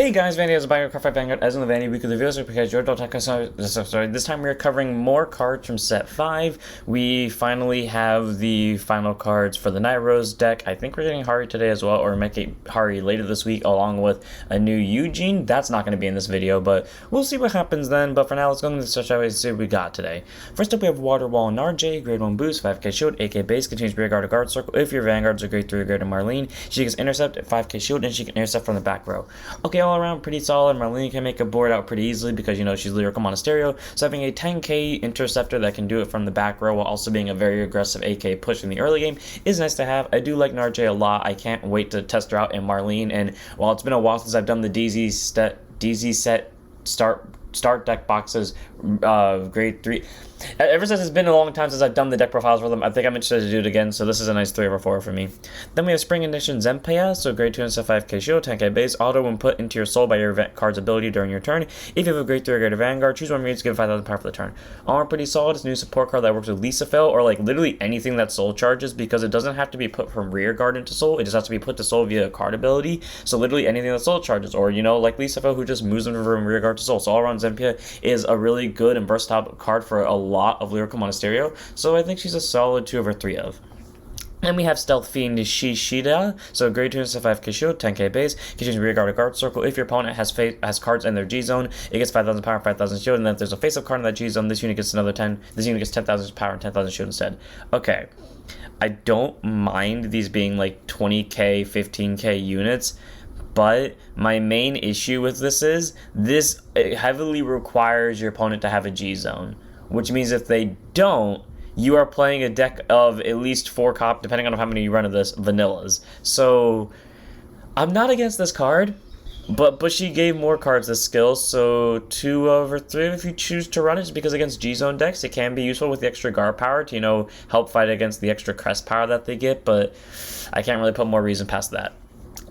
Hey guys, Vanity is back with Card Vanguard as in the Vanity Weekly Reviews because your sorry, this time we're covering more cards from set 5. We finally have the final cards for the Night Rose deck. I think we're getting Hari today as well, or make it Hari later this week along with a new Eugene. That's not going to be in this video, but we'll see what happens then. But for now, let's go into the search and see what we got today. First up, we have Water Wall and RJ, grade 1 boost, 5k shield, 8k base, continues rear guard to guard circle. If your Vanguards are grade 3 or greater Marlene, she gets intercept at 5k shield and she can intercept from the back row. Okay, all around pretty solid. Marlene can make a board out pretty easily because, you know, she's lyrical monasterio, so having a 10k interceptor that can do it from the back row while also being a very aggressive AK push in the early game is nice to have. I do like Narjay a lot. I can't wait to test her out in Marlene, and while it's been a while since I've done the DZ set start deck boxes grade 3, ever since it's been a long time since I've done the deck profiles for them, I think I'm interested to do it again, so this is a nice 3/4 for me. Then we have Spring Ignition Zenpaya, so grade 2 and 5k shield, 10k base, auto when put into your soul by your event card's ability during your turn. If you have a grade 3 or greater Vanguard, choose one of your units to give 5,000 power for the turn. Armor pretty solid. It's a new support card that works with Lisa Fail, or like literally anything that soul charges, because it doesn't have to be put from rear guard into soul, it just has to be put to soul via a card ability, so literally anything that soul charges, or, you know, like Lisa Fail who just moves them from rear guard to soul. So all around Zenpaya is a really good and versatile card for a lot of lyrical monasterio, so I think she's a solid 2/3 of. Then we have Stealth Fiend Shishida, so grade 2 and 5k shield, 10k base, continues rear guard to guard circle. If your opponent has cards in their G zone, it gets 5,000 power, 5,000 shield, and then if there's a face-up card in that G zone, this unit gets another 10. This unit gets 10,000 power and 10,000 shield instead. Okay, I don't mind these being like 20k, 15k units, but my main issue with this is it heavily requires your opponent to have a G zone, which means if they don't, you are playing a deck of at least 4 cop, depending on how many you run of this, vanillas. So I'm not against this card, but she gave more cards this skill, so 2/3 if you choose to run it, just because against G-Zone decks, it can be useful with the extra guard power to, you know, help fight against the extra crest power that they get, but I can't really put more reason past that.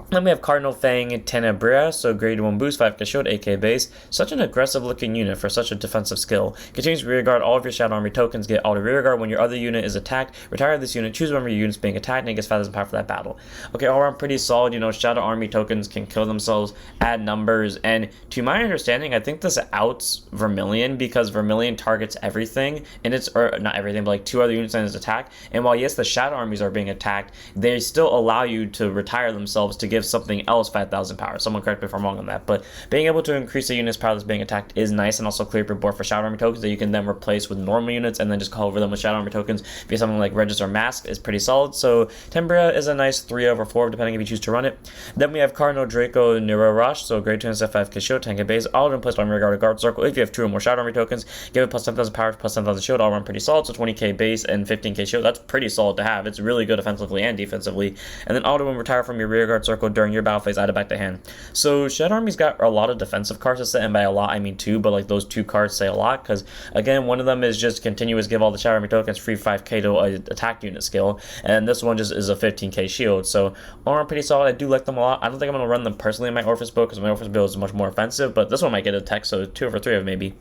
Then we have Cardinal Fang Tenebria, so grade 1 boost, 5k shield, 8k base. Such an aggressive looking unit for such a defensive skill. Continues rear guard. All of your Shadow Army tokens get auto rear guard when your other unit is attacked. Retire this unit, choose one of your units being attacked, and it gets 5,000 power for that battle. Okay, all around pretty solid. You know, Shadow Army tokens can kill themselves, add numbers, and to my understanding, I think this outs Vermilion, because Vermilion targets everything, and or not everything, but like 2 other units in its attack. And while yes, the Shadow Armies are being attacked, they still allow you to retire themselves to give something else 5,000 power. Someone correct me if I'm wrong on that, but being able to increase the unit's power that's being attacked is nice, and also clear up your board for Shadow Army tokens that you can then replace with normal units and then just call over them with Shadow Army tokens via something like Register Mask is pretty solid. So Tembria is a nice 3/4 depending if you choose to run it. Then we have Cardinal Draco Nirorush, so grade 2 and 5k shield, 10k base, all of them placed on rear guard or guard circle. If you have 2 or more Shadow Army tokens, give it plus 10,000 power, plus 10,000 shield, all run pretty solid, so 20k base and 15k shield. That's pretty solid to have. It's really good offensively and defensively. And then auto when retire from your rear guard circle during your battle phase, add it back to hand. So Shadow Army's got a lot of defensive cards to set, and by a lot I mean 2, but like those 2 cards say a lot, because again, one of them is just continuous give all the Shadow Army tokens free 5k to attack unit skill, and this one just is a 15k shield. So all around pretty solid. I do like them a lot. I don't think I'm going to run them personally in my Orphis build, because my Orphis build is much more offensive, but this one might get a tech, so 2/3 of maybe.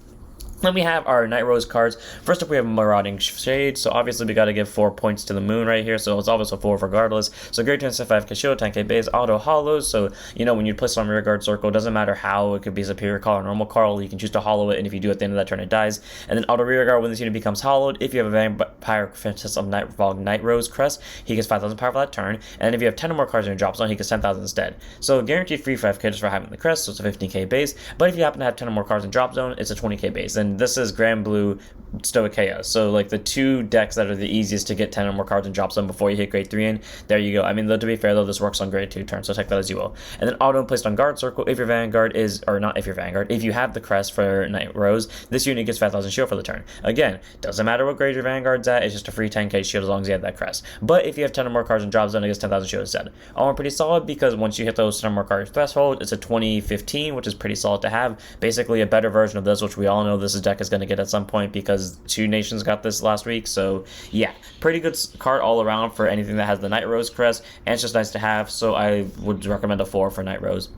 Then we have our Night Rose cards. First up, we have Marauding Shade, so obviously we got to give 4 points to the moon right here, so it's always a 4 regardless. So grade 2 and 5k shield, 10k base, auto hollows, so, you know, when you place it on rear guard circle, it doesn't matter how, it could be Superior Call or Normal Call, you can choose to hollow it, and if you do at the end of that turn, it dies. And then auto rear guard when this unit becomes hollowed. If you have a Vampire Princess of Night Rose crest, he gets 5,000 power for that turn, and if you have 10 or more cards in your drop zone, he gets 10,000 instead. So guaranteed free 5k just for having the crest, so it's a 15k base, but if you happen to have 10 or more cards in drop zone, it's a 20k base, and this is Grand Blue Stoicheia, so like the 2 decks that are the easiest to get 10 or more cards and drop them before you hit grade 3 in. There you go. I mean, though, to be fair though, this works on grade 2 turns, so take that as you will. And then auto placed on guard circle. If your Vanguard is, or not if your Vanguard, if you have the crest for Night Rose, this unit gets 5,000 shield for the turn. Again, doesn't matter what grade your Vanguard's at, it's just a free 10k shield as long as you have that crest. But if you have 10 or more cards in drop zone, it gets 10,000 shield instead. All pretty solid, because once you hit those 10 or more cards threshold, it's a 2015, which is pretty solid to have. Basically a better version of this, which we all know this deck is going to get at some point, because 2 nations got this last week. So yeah, pretty good card all around for anything that has the Night Rose crest, and it's just nice to have, so I would recommend a 4 for Night Rose.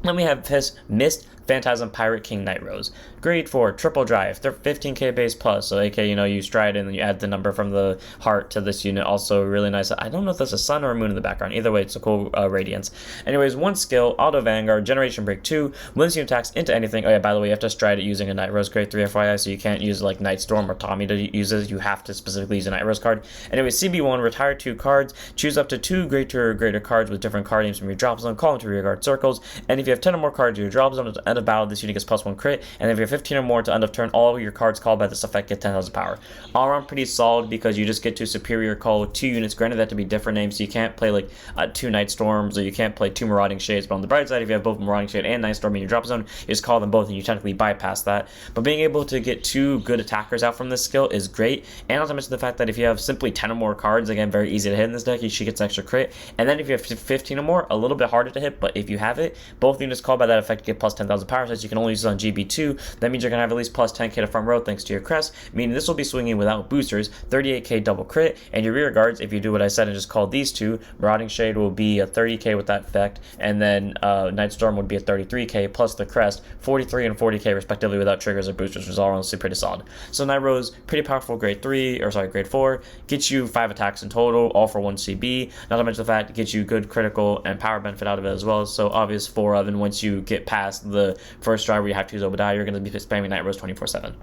Then we have his Mist Phantasm Pirate King Night Rose. Grade 4, triple drive, 15k base plus, so AK, you stride and then you add the number from the heart to this unit. Also really nice. I don't know if there's a sun or a moon in the background. Either way, it's a cool radiance. Anyways, one skill, Auto Vanguard, Generation Break 2, when this unit attacks into anything, oh yeah, by the way, you have to stride it using a Night Rose grade 3 FYI, so you can't use like Night Storm or Tommy to use it. You have to specifically use a Night Rose card. Anyways, CB1, retire 2 cards, choose up to 2 grade 2 or greater cards with different card names from your drop zone, call them to rear guard circles, and if you have 10 or more cards in your drop zone at the end of battle, this unit gets +1 crit, and if you have 15 or more to end of turn, all your cards called by this effect get 10,000 power. All around pretty solid because you just get to superior call 2 units, granted that to be different names, so you can't play like 2 Night Storms, or you can't play 2 Marauding Shades, but on the bright side, if you have both Marauding Shade and Night Storm in your drop zone, you just call them both and you technically bypass that. But being able to get 2 good attackers out from this skill is great, and not to mention the fact that if you have simply 10 or more cards, again, very easy to hit in this deck, she gets an extra crit, and then if you have 15 or more, a little bit harder to hit, but if you have it, both units called by that effect get plus 10,000 power, since you can only use it on GB2, that means you're going to have at least plus 10k to front row thanks to your crest, meaning this will be swinging without boosters, 38k double crit, and your rear guards, if you do what I said and just call these 2, Marauding Shade will be a 30k with that effect, and then Night Storm would be a 33k plus the crest, 43 and 40k respectively without triggers or boosters, which is all honestly pretty solid. So Night Rose, pretty powerful grade 4, gets you 5 attacks in total, all for 1 CB, not to mention the fact it gets you good critical and power benefit out of it as well, so obvious 4 of, and once you get past the first drive where you have to use Obadiah, you're going to be spamming Night Rose 24/7.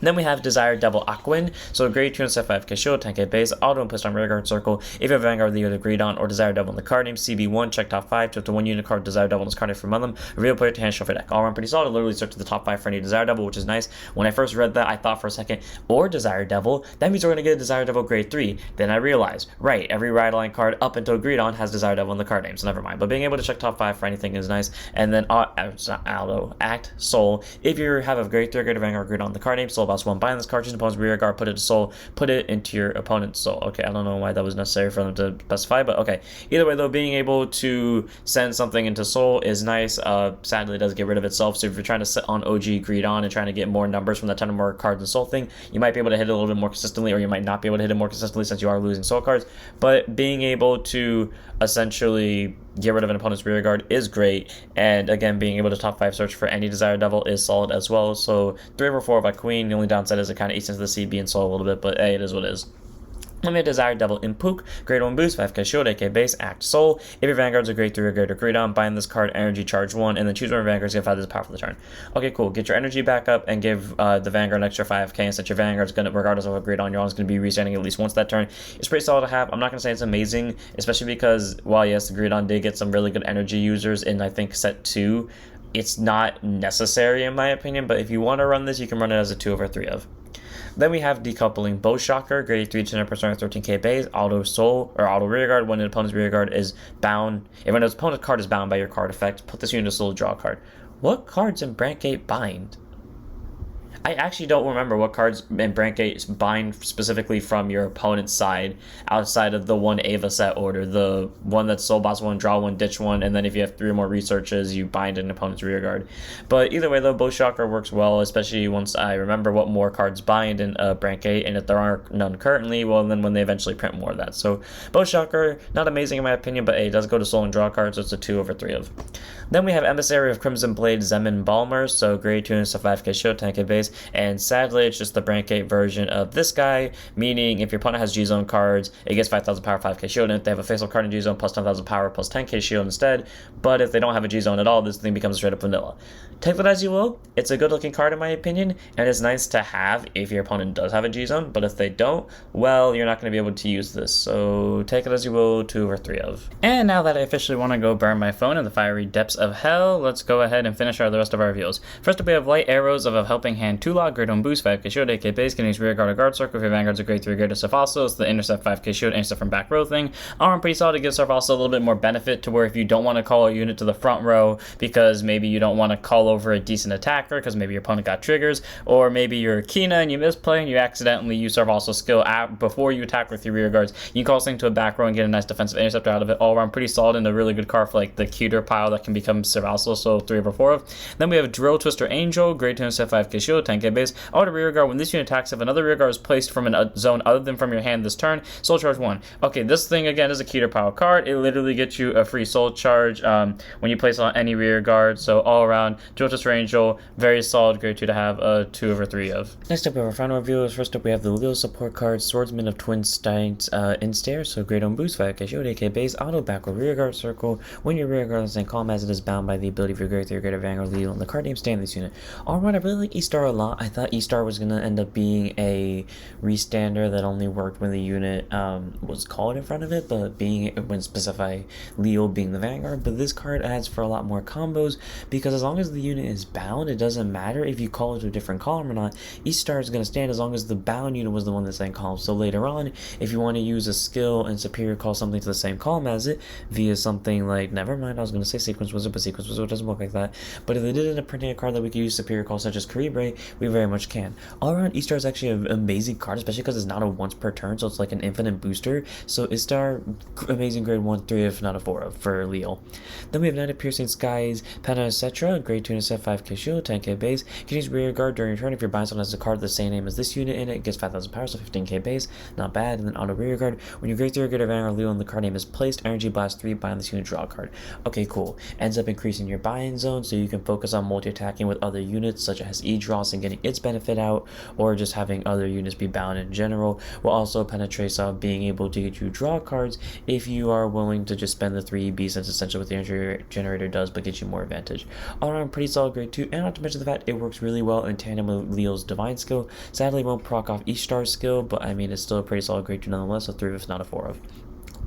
Then we have Desire Devil Aquin, so grade 2 and set 5k shield, 10k base, auto and push on rear guard circle. If you have Vanguard that you agreed on, or Desire Devil in the card name, CB1, check top 5, to up to 1 unit card Desire Devil in this card name from among them, reveal player to hand shuffle deck. All around pretty solid, literally search to the top 5 for any Desire Devil, which is nice. When I first read that, I thought for a second, or Desire Devil, that means we're going to get a Desire Devil grade 3. Then I realized, right, every ride line card up until agreed on has Desire Devil in the card name, so never mind. But being able to check top 5 for anything is nice. And then Auto, Act, Soul, if you have a grade 3 or greater Vanguard agreed on the card name, Soul boss 1, bind this card, opponent's rear guard, put it to soul, put it into your opponent's soul. Okay, I don't know why that was necessary for them to specify, but okay. Either way though, being able to send something into soul is nice. Sadly it does get rid of itself, so if you're trying to sit on OG greed on and trying to get more numbers from the 10 or more cards in soul thing, you might be able to hit it a little bit more consistently, or you might not be able to hit it more consistently since you are losing soul cards. But being able to essentially get rid of an opponent's rear guard is great, and again, being able to top 5 search for any Desire Devil is solid as well. So 3 over 4 by Queen. The only downside is it kind of eats into the CB and soul a little bit, but hey, it is what it is. Let me have Desire Devil in Pook, grade 1 boost, 5k shield, AK base, act soul. If your Vanguards are grade 3 or greater grade on, bind this card energy charge 1, and then choose one of your Vanguards, get 5 this power for the turn. Okay, cool. Get your energy back up and give the Vanguard an extra 5k, and since your Vanguard's gonna, regardless of what grade on you're on, is gonna be resetting at least once that turn. It's pretty solid to have. I'm not gonna say it's amazing, especially because while yes, the grade on did get some really good energy users in I think set 2, it's not necessary in my opinion, but if you want to run this, you can run it as a 2 over 3 of. Then we have Decoupling Bow Shocker, grade 3 to 10% 13k base, auto soul, or auto rear guard. When an opponent's rear guard is bound, if an opponent's card is bound by your card effect, put this unit to soul, draw a card. What cards in Brandgate bind? I actually don't remember what cards in Brandgate bind specifically from your opponent's side outside of the one Ava set order, the one that's soul boss 1, draw 1, ditch 1, and then if you have 3 or more researches, you bind an opponent's rear guard. But either way though, Bow Shocker works well, especially once I remember what more cards bind in Brandgate, and if there are none currently, well then when they eventually print more of that. So Bow Shocker, not amazing in my opinion, but hey, it does go to soul and draw cards, so it's a 2 over 3 of. Then we have Emissary of Crimson Blade Zemin Balmer, so grade 2 and 5k shield, 10k base, and sadly it's just the Brandgate version of this guy, meaning if your opponent has G-Zone cards, it gets 5,000 power, 5k shield, and if they have a facial card in G-Zone, plus 10,000 power, plus 10k shield instead. But if they don't have a G-Zone at all, this thing becomes straight up vanilla. Take that as you will. It's a good looking card in my opinion, and it's nice to have if your opponent does have a G-Zone, but if they don't, well, you're not going to be able to use this, so take it as you will, 2 over 3 of. And now that I officially want to go burn my phone in the fiery depths of hell, let's go ahead and finish the rest of our reviews. First up we have Light Arrows of a Helping Hand 2-log, grade 1 boost, 5k shield, 8k base, getting his rear guard or guard circle. If your Vanguard's a grade 3 grade of Surf also, it's the intercept 5k shield, intercept from back row thing. Arm pretty solid to give Surf also a little bit more benefit to where if you don't want to call a unit to the front row because maybe you don't want to call over a decent attacker because maybe your opponent got triggers, or maybe you're a Kina and you misplay and you accidentally use Surf also skill before you attack with your rear guards, you can call this thing to a back row and get a nice defensive interceptor out of it. All around pretty solid and a really good card for like the cuter pile that can become Surf also, so 3 over 4 of. Then we have Drill Twister Angel, grade 2 set 5k shield, 10k base. Auto rear guard, when this unit attacks, if another rear guard is placed from a zone other than from your hand this turn, soul charge 1. Okay, this thing again is a Keter power card. It literally gets you a free soul charge when you place on any rear guard. So all around, Joltus Rangel, very solid grade 2 to have a 2 over 3 of. Next up we have our final reviewers. First up we have the Leo support card, Swordsman of Twin Steins in Stair, so great on boost, 5k shield, 8k base, auto backward rear guard circle. When your rear guard in the same column as it is bound by the ability of your great 3 greater Vanguard Leo, and the card name stay in this unit. Alright, I really like E-Star a lot. I thought E-Star was going to end up being a restander that only worked when the unit was called in front of it, but being when specify Leo being the Vanguard. But this card adds for a lot more combos, because as long as the unit is bound, it doesn't matter if you call it to a different column or not. E-Star is going to stand as long as the bound unit was the one that's in column. So later on, if you want to use a skill and superior call something to the same column as it via something like, never mind, I was going to say Sequence Wizard, but Sequence Wizard doesn't work like that. But if they did end up printing a card that we could use superior call such as Caribre, we very much can. All around, E-Star is actually an amazing card, especially because it's not a once per turn, so it's like an infinite booster. So E-Star, amazing grade 1, 3 if not a 4 of for Leo. Then we have Night of Piercing Skies, Penna Etc., grade 2 and set 5k shield, 10k base. Can use rear guard during your turn if you're buying someone has a card the same name as this unit in it. It gets 5,000 power, so 15k base, not bad. And then auto rear guard, when your grade 3 or greater Vanguard Leo and the card name is placed, Energy Blast 3, bind this unit, draw a card. Okay, cool. Ends up increasing your buy-in zone, so you can focus on multi-attacking with other units such as E-Dross and getting its benefit out, or just having other units be bound in general. Will also penetrate being able to get you draw cards if you are willing to just spend the 3 EB, since essentially what the energy generator does, but gets you more advantage. All around, pretty solid grade 2, and not to mention the fact it works really well in tandem with Leo's Divine skill. Sadly, won't proc off E-Star's skill, but I mean, it's still a pretty solid grade 2 nonetheless, a 3 if not a 4 of.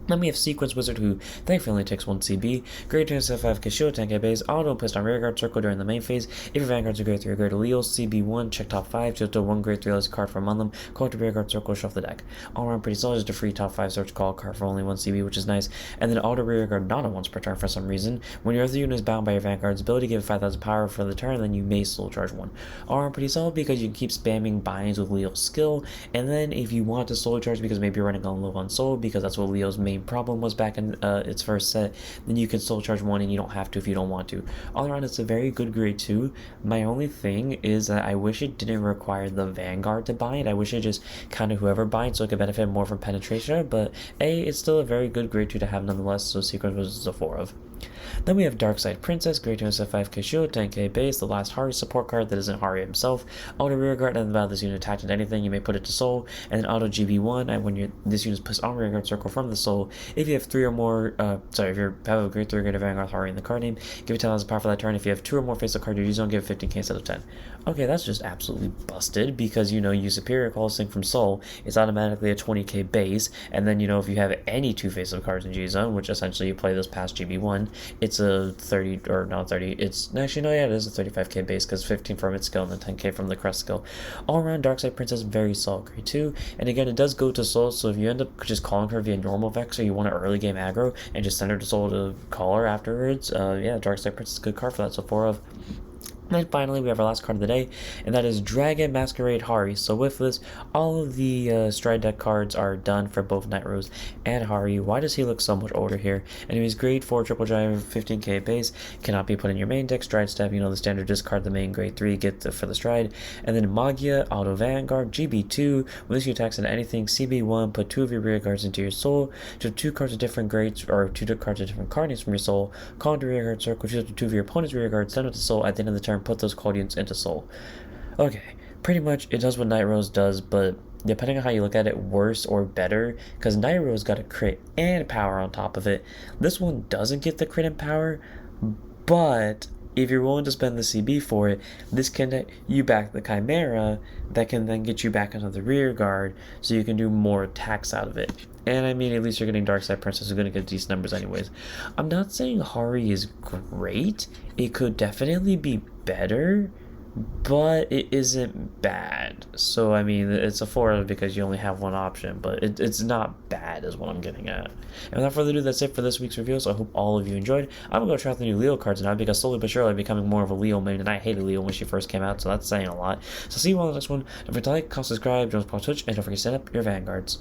Then we have Sequence Wizard, who thankfully only takes 1 CB, grade 2 set 5k shield, 10k base, auto placed on rearguard circle during the main phase. If your Vanguard's a grade 3 or greater Leo, CB1, check top 5, just do 1 grade 3 LS card from among them, call to rearguard circle, shuffle the deck. All around pretty solid, just a free top 5 search call card for only 1 CB, which is nice. And then auto rearguard not a once per turn for some reason. When your other unit is bound by your Vanguard's ability, give it 5,000 power for the turn, then you may soul charge 1. All around pretty solid because you can keep spamming binds with Leo's skill, and then if you want to soul charge because maybe you're running on low on soul, because that's what Leo's main problem was back in its first set, then you can soul charge 1 and you don't have to if you don't want to. All around, it's a very good grade 2. My only thing is that I wish it didn't require the Vanguard to bind. I wish it just kind of whoever binds so it could benefit more from penetration, but it's still a very good grade 2 to have nonetheless, so Sequence was a 4 of. Then we have Darkside Princess, grade 2 set 5k shield, 10k base, the last Hari support card that isn't Hari himself. Auto rearguard, and about this unit attached to anything, you may put it to soul. And then auto GB1, and when this unit is placed on rearguard circle from the soul, if you have 3 or more, if you have a grade 3 or greater Vanguard Hari in the card name, give it 10,000 power for that turn. If you have 2 or more face of card you use on, give it 15k instead of 10. Okay, that's just absolutely busted, because you superior call sync from soul, it's automatically a 20k base, and then if you have any 2 face of cards in G zone, which essentially you play this past GB1, it's a 30, or not 30, it's actually, no, yeah, it is a 35k base, because 15 from its skill and then 10k from the crest skill. All around, Darkside Princess, very solid grade 2, and again, it does go to soul, so if you end up just calling her via normal Vex, or you want an early game aggro, and just send her to soul to call her afterwards, yeah, Darkside Princess is a good card for that, so 4 of. And then finally, we have our last card of the day, and that is Dragon Masquerade Hari. So with this, all of the Stride deck cards are done for both Night Rose and Hari. Why does he look so much older here? Anyways, grade 4 triple drive, 15k base, cannot be put in your main deck. Stride Step, the standard discard the main grade 3, for the Stride. And then Magia, Auto Vanguard, GB2, when this attacks into anything, CB1, put 2 of your rear guards into your soul, choose 2 cards of different grades, or 2 cards of different card names from your soul, call into rear guard circle, choose 2 of your opponent's rear guards, send it to soul at the end of the turn, put those called units into soul. Okay, pretty much it does what Night Rose does, but depending on how you look at it, worse or better, because Night Rose got a crit and power on top of it. This one doesn't get the crit and power, but if you're willing to spend the CB for it, this can get you back the Chimera that can then get you back into the rear guard, so you can do more attacks out of it. And I mean, at least you're getting Darkside Princess, who's going to get decent numbers anyways. I'm not saying Hari is great. It could definitely be better, but it isn't bad. So, I mean, it's a 4 because you only have one option, but it's not bad is what I'm getting at. And without further ado, that's it for this week's review, so I hope all of you enjoyed. I'm going to go try out the new Leo cards now, because slowly but surely I'm becoming more of a Leo main, and I hated Leo when she first came out, so that's saying a lot. So see you all in the next one. Don't forget to like, comment, subscribe, join us on Twitch, and don't forget to set up your Vanguards.